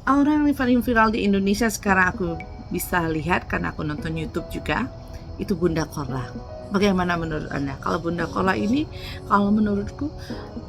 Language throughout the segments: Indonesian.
Orang yang paling viral di Indonesia sekarang aku bisa lihat karena aku nonton YouTube juga, itu Bunda Korla. Bagaimana menurut Anda? Kalau Bunda Korla ini, kalau menurutku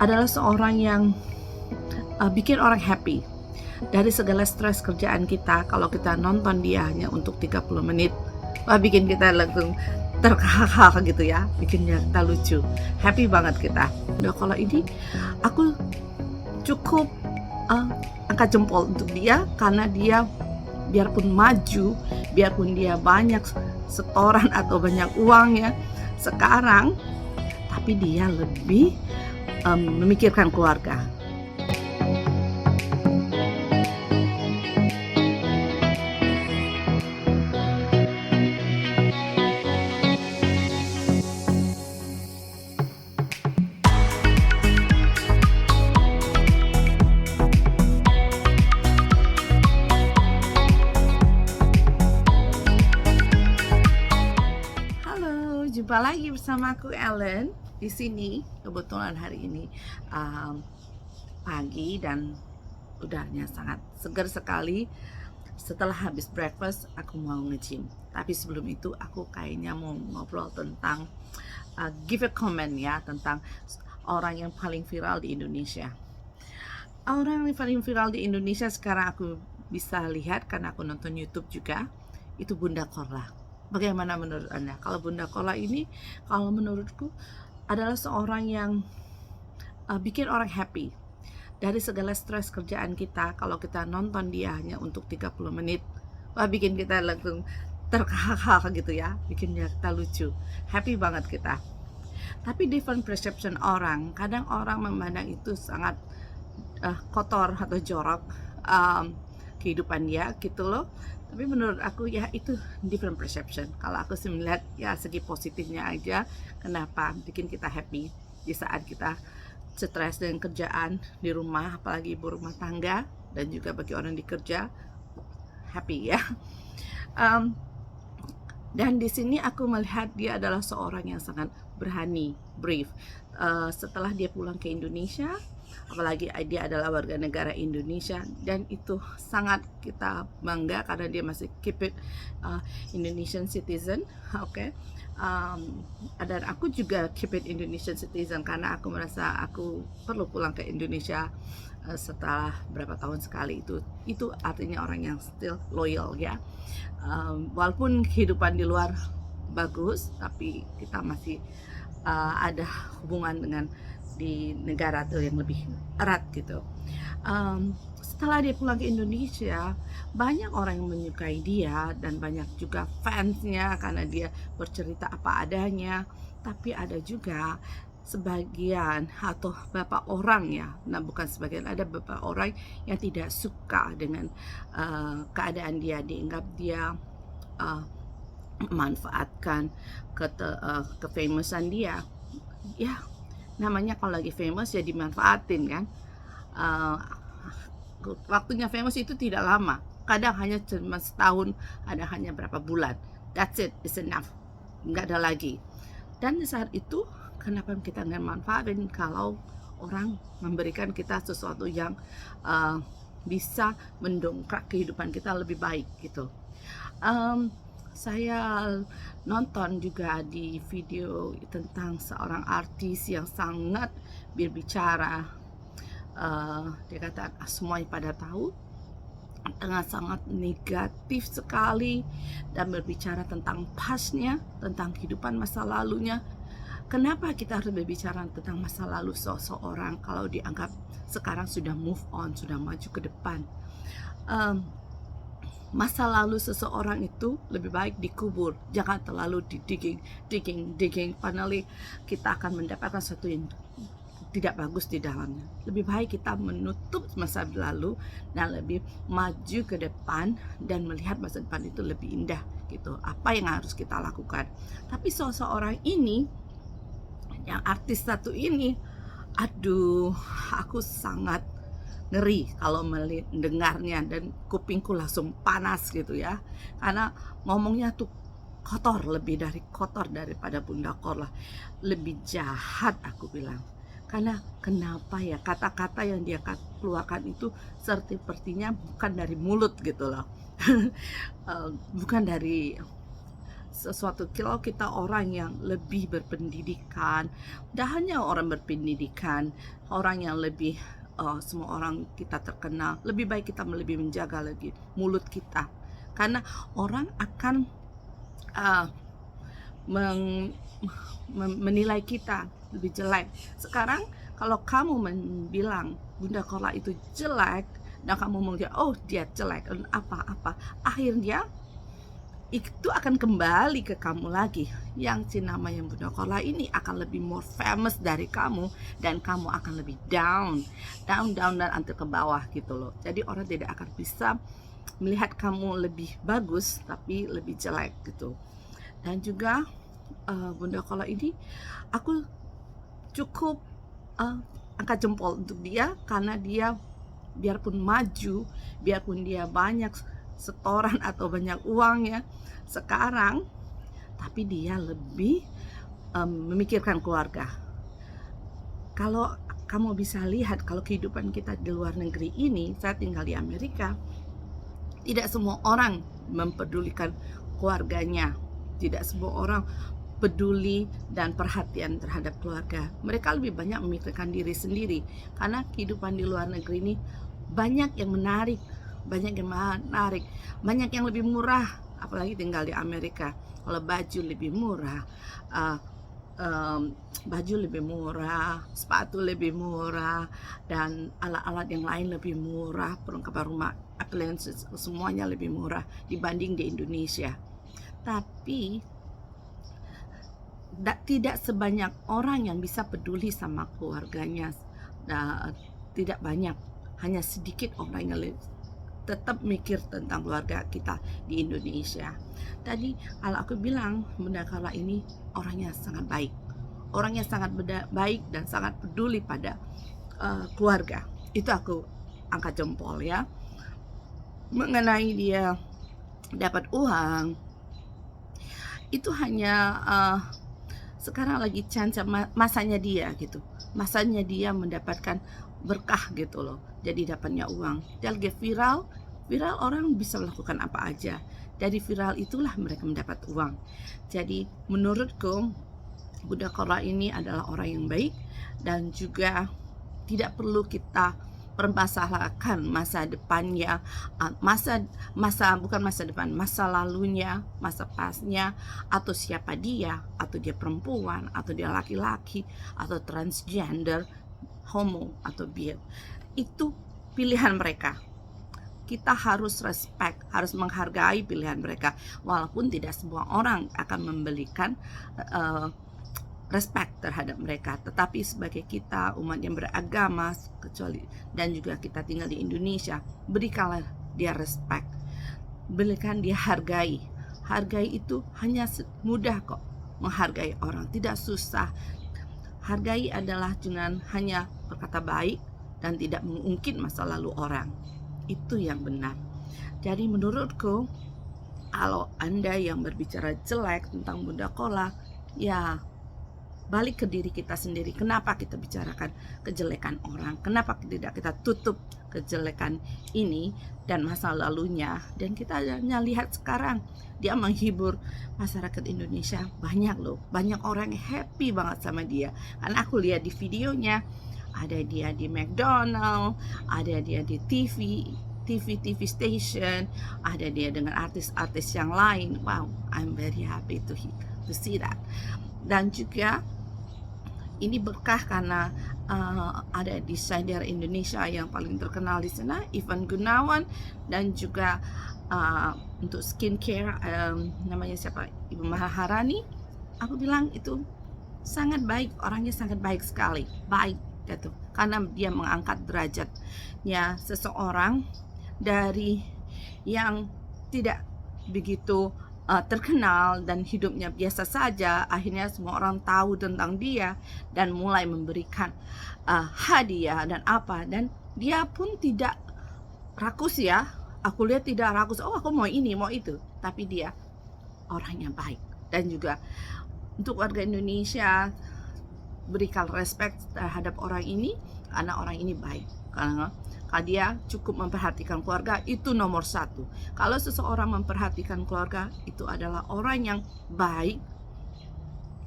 adalah seorang yang bikin orang happy. Dari segala stres kerjaan kita, kalau kita nonton dia hanya untuk 30 menit, wah bikin kita langsung terkahak gitu ya, bikin kita lucu, happy banget kita. Bunda Korla ini, aku cukup uh, angkat jempol untuk dia karena dia biarpun maju, biarpun dia banyak setoran atau banyak uang ya sekarang, tapi dia lebih memikirkan keluarga. Halo, jumpa lagi bersama aku Ellen di sini. Kebetulan hari ini pagi dan udaranya sangat segar sekali. Setelah habis breakfast, aku mau nge-gym. Tapi sebelum itu, aku kayaknya mau ngobrol tentang give a comment ya, tentang orang yang paling viral di Indonesia. Orang yang paling viral di Indonesia sekarang aku bisa lihat karena aku nonton YouTube juga, itu Bunda Korla. Bagaimana menurut Anda? Kalau Bunda Korla ini, kalau menurutku adalah seorang yang bikin orang happy. Dari segala stres kerjaan kita, kalau kita nonton dia hanya untuk 30 menit, wah bikin kita langsung terkahak gitu ya, bikin kita lucu, happy banget kita. Tapi different perception orang, kadang orang memandang itu sangat kotor atau jorok kehidupan dia gitu loh. Tapi menurut aku ya itu different perception. Kalau aku sih melihat ya segi positifnya aja, kenapa bikin kita happy di saat kita stres dengan kerjaan di rumah, apalagi ibu rumah tangga dan juga bagi orang di kerja, happy ya. Dan di sini aku melihat dia adalah seorang yang sangat berani, brave. Setelah dia pulang ke Indonesia, apalagi dia adalah warga negara Indonesia, dan itu sangat kita bangga karena dia masih keep it Indonesian citizen, oke. Dan aku juga keep it Indonesian citizen karena aku merasa aku perlu pulang ke Indonesia setelah berapa tahun sekali. Itu artinya orang yang still loyal ya. Walaupun kehidupan di luar bagus, tapi kita masih ada hubungan dengan di negara tuh yang lebih erat gitu. Setelah dia pulang ke Indonesia, banyak orang yang menyukai dia dan banyak juga fansnya karena dia bercerita apa adanya. Tapi ada juga sebagian atau beberapa orang ya, nah bukan sebagian, ada beberapa orang yang tidak suka dengan keadaan dia, dianggap dia manfaatkan kefamousan dia ya. Namanya kalau lagi famous ya dimanfaatin kan. uh, Waktunya famous itu tidak lama, kadang hanya cuma setahun, ada hanya berapa bulan, that's it, is enough, nggak ada lagi. Dan di saat itu kenapa kita nggak manfaatin kalau orang memberikan kita sesuatu yang bisa mendongkrak kehidupan kita lebih baik gitu. Saya nonton juga di video tentang seorang artis yang sangat berbicara, dia kata semuanya pada tahu, dengan sangat negatif sekali dan berbicara tentang pastnya, tentang kehidupan masa lalunya. Kenapa kita harus berbicara tentang masa lalu seseorang kalau dianggap sekarang sudah move on, sudah maju ke depan? Masa lalu seseorang itu lebih baik dikubur, jangan terlalu digging. Finally kita akan mendapatkan sesuatu yang tidak bagus di dalamnya. Lebih baik kita menutup masa lalu dan lebih maju ke depan dan melihat masa depan itu lebih indah gitu. Apa yang harus kita lakukan? Tapi seseorang ini, yang artis satu ini, aduh, aku sangat ngeri kalau mendengarnya dan kupingku langsung panas gitu ya, karena ngomongnya tuh kotor, lebih dari kotor daripada Bunda Korla, lebih jahat aku bilang. Karena kenapa ya, kata-kata yang dia keluarkan itu sepertinya bukan dari mulut gitu loh. Bukan dari sesuatu. Kalau kita orang yang lebih berpendidikan, tidak hanya orang berpendidikan, orang yang lebih semua orang kita terkenal, lebih baik kita lebih menjaga lagi mulut kita, karena orang akan uh, menilai kita lebih jelek. Sekarang kalau kamu bilang Bunda Kola itu jelek, dan kamu mengatakan oh dia jelek dan apa-apa, akhirnya itu akan kembali ke kamu lagi. Yang si namanya Bunda Kola ini akan lebih more famous dari kamu, dan kamu akan lebih down dan nanti ke bawah gitu loh. Jadi orang tidak akan bisa melihat kamu lebih bagus, tapi lebih jelek gitu. Dan juga Bunda Kola ini aku cukup angkat jempol untuk dia, karena dia biarpun maju, biarpun dia banyak setoran atau banyak uang ya sekarang, tapi dia lebih memikirkan keluarga. Kalau kamu bisa lihat, kalau kehidupan kita di luar negeri ini, saya tinggal di Amerika, tidak semua orang mempedulikan keluarganya, tidak semua orang peduli dan perhatian terhadap keluarga. Mereka lebih banyak memikirkan diri sendiri, karena kehidupan di luar negeri ini banyak yang menarik, banyak yang lebih murah, apalagi tinggal di Amerika. Kalau baju lebih murah, baju lebih murah, sepatu lebih murah, dan alat-alat yang lain lebih murah, perlengkapan rumah, appliances, semuanya lebih murah dibanding di Indonesia. Tapi tidak sebanyak orang yang bisa peduli sama keluarganya. Tidak banyak, hanya sedikit orang yang tetap mikir tentang keluarga kita di Indonesia. Tadi kalau aku bilang Bunda Kola ini orangnya sangat baik, orangnya sangat baik dan sangat peduli pada keluarga. Itu aku angkat jempol ya. Mengenai dia dapat uang, itu hanya sekarang lagi chance masanya dia gitu, masanya dia mendapatkan berkah gitu loh, jadi dapatnya uang. Dia lagi viral orang bisa melakukan apa aja, dari viral itulah mereka mendapat uang. Jadi menurutku Bunda Kola ini adalah orang yang baik, dan juga tidak perlu kita permasalahkan masa depannya, bukan masa depan, masa lalunya, masa pasnya, atau siapa dia, atau dia perempuan, atau dia laki-laki, atau transgender, homo, atau bi. Itu pilihan mereka. Kita harus respect, harus menghargai pilihan mereka, walaupun tidak semua orang akan memberikan respect terhadap mereka. Tetapi sebagai kita umat yang beragama, kecuali dan juga kita tinggal di Indonesia, berikanlah dia respect, berikan dia hargai. Hargai itu hanya mudah kok, menghargai orang tidak susah. Hargai adalah dengan hanya berkata baik dan tidak mengungkit masa lalu orang. Itu yang benar. Jadi menurutku, kalau Anda yang berbicara jelek tentang Bunda Kola, ya balik ke diri kita sendiri. Kenapa kita bicarakan kejelekan orang? Kenapa tidak kita tutup kejelekan ini dan masa lalunya? Dan kita hanya lihat sekarang dia menghibur masyarakat Indonesia. Banyak loh, banyak orang happy banget sama dia. Karena aku lihat di videonya, ada dia di McDonald, ada dia di TV station, ada dia dengan artis-artis yang lain. Wow, I'm very happy to see that. Dan juga ini berkah karena ada desainer Indonesia yang paling terkenal di sana, Ivan Gunawan, dan juga untuk skincare namanya siapa, Ibu Maharani. Aku bilang itu sangat baik, orangnya sangat baik sekali, baik gitu, karena dia mengangkat derajatnya seseorang dari yang tidak begitu terkenal dan hidupnya biasa saja, akhirnya semua orang tahu tentang dia dan mulai memberikan hadiah dan apa, dan dia pun tidak rakus ya. Aku lihat tidak rakus, oh aku mau ini mau itu, tapi dia orangnya baik. Dan juga untuk warga Indonesia, berikan respect terhadap orang ini karena orang ini baik. Karena dia cukup memperhatikan keluarga, itu nomor satu. Kalau seseorang memperhatikan keluarga, itu adalah orang yang baik.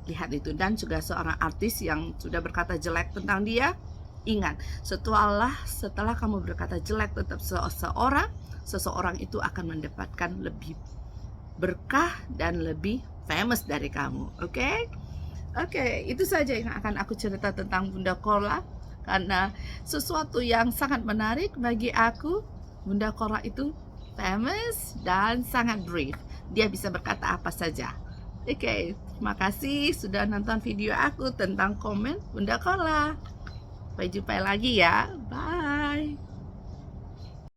Lihat itu. Dan juga seorang artis yang sudah berkata jelek tentang dia, ingat, setelah kamu berkata jelek tentang seseorang itu akan mendapatkan lebih berkah dan lebih famous dari kamu. Oke, itu saja yang akan aku cerita tentang Bunda Korla. Karena sesuatu yang sangat menarik bagi aku, Bunda Korla itu famous dan sangat brave. Dia bisa berkata apa saja. Terima kasih sudah nonton video aku tentang komen Bunda Korla. Sampai jumpa lagi ya. Bye.